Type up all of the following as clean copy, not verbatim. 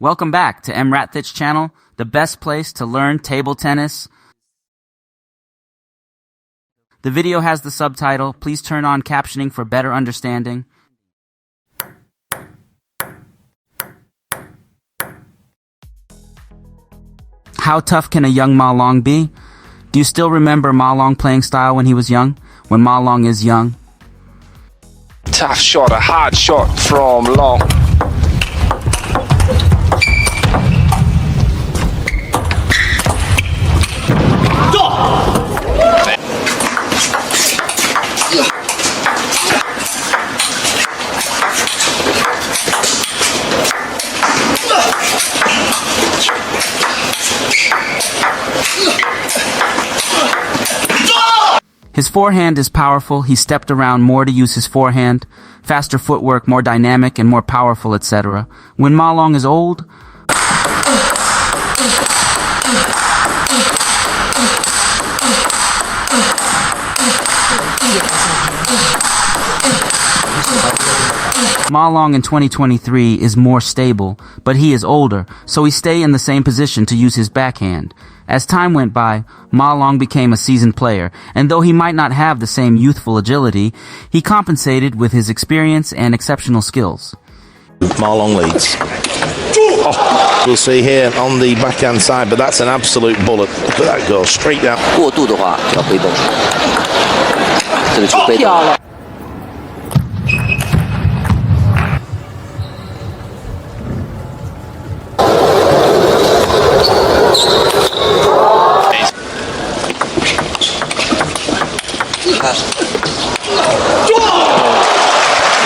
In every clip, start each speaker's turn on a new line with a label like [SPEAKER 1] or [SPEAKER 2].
[SPEAKER 1] Welcome back to EmRatThich channel, the best place to learn table tennis. The video has the subtitle. Please turn on captioning for better understanding. How tough can a young Ma Long be? Do you still remember Ma Long playing style when he was young? When Ma Long is young?
[SPEAKER 2] Tough shot, a hard shot from Long.
[SPEAKER 1] His forehand is powerful. He stepped around more to use his forehand. Faster footwork, more dynamic and more powerful, etc. When Ma Long is old, Ma Long in 2023 is more stable, but he is older, so he stay in the same position to use his backhand. As time went by, Ma Long became a seasoned player, and though he might not have the same youthful agility, he compensated with his experience and exceptional skills.
[SPEAKER 3] Ma Long leads. Oh, we'll see here on the backhand side, but that's an absolute bullet. Look at that go, straight down.
[SPEAKER 4] 过度的话要被动，这个就被动。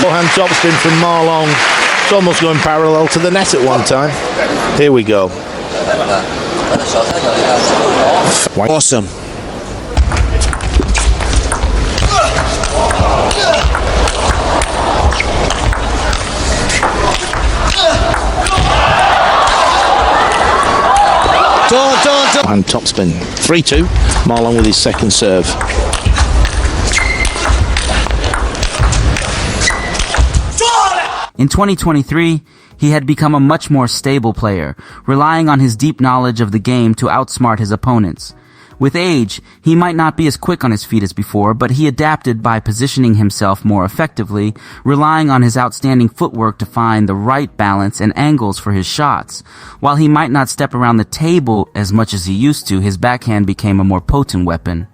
[SPEAKER 3] Forehand topspin from Ma Long. It's almost going parallel to the net at one time. Here we go.
[SPEAKER 5] Awesome.
[SPEAKER 3] And topspin. 3-2. Ma Long with his second serve.
[SPEAKER 1] In 2023, he had become a much more stable player, relying on his deep knowledge of the game to outsmart his opponents. With age, he might not be as quick on his feet as before, but he adapted by positioning himself more effectively, relying on his outstanding footwork to find the right balance and angles for his shots. While he might not step around the table as much as he used to, his backhand became a more potent weapon.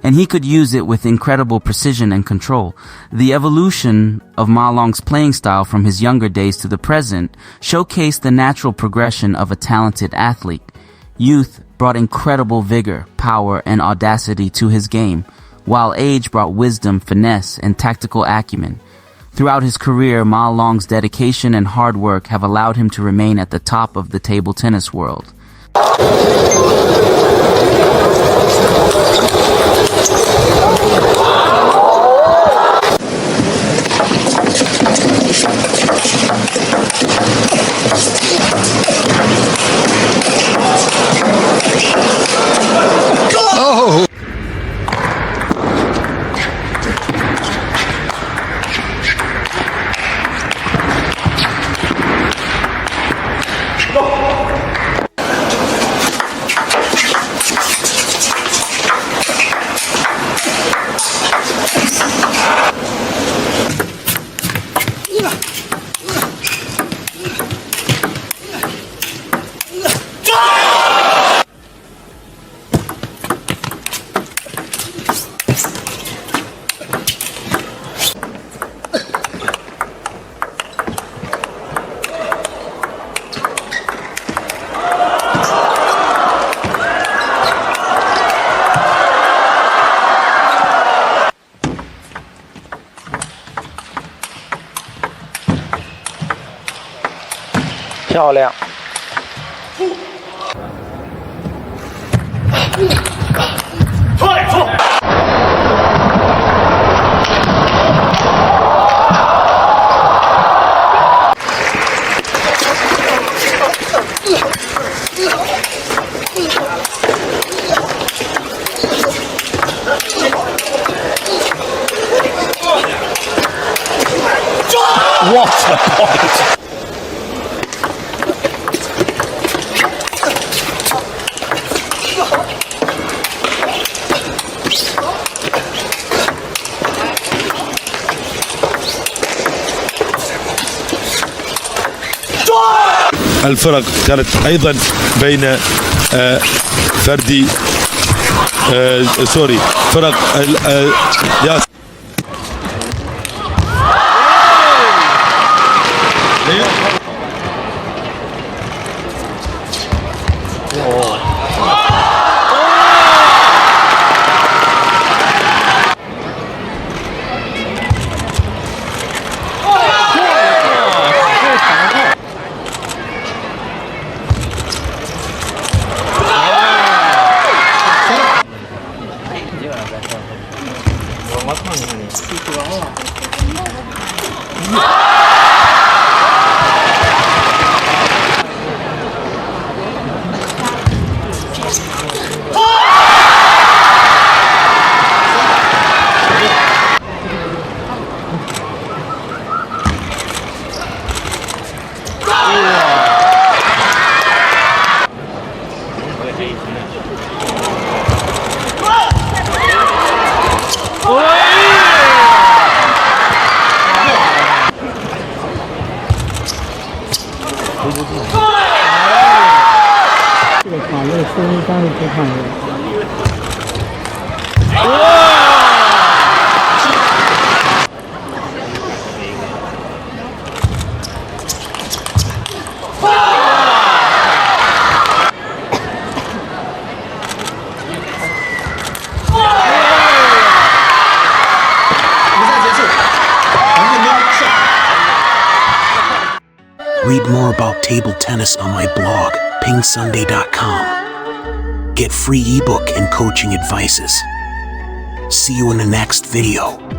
[SPEAKER 1] And he could use it with incredible precision and control. The evolution of Ma Long's playing style from his younger days to the present showcased the natural progression of a talented athlete. Youth brought incredible vigor, power, and audacity to his game, while age brought wisdom, finesse, and tactical acumen. Throughout his career, Ma Long's dedication and hard work have allowed him to remain at the top of the table tennis world.
[SPEAKER 5] Oh!
[SPEAKER 3] What a point!
[SPEAKER 6] الفرق كانت أيضا بين فردي سوري فرق ياس
[SPEAKER 7] Read more about table tennis on my blog, PingSunday.com. Get free ebook and coaching advices. See you in the next video.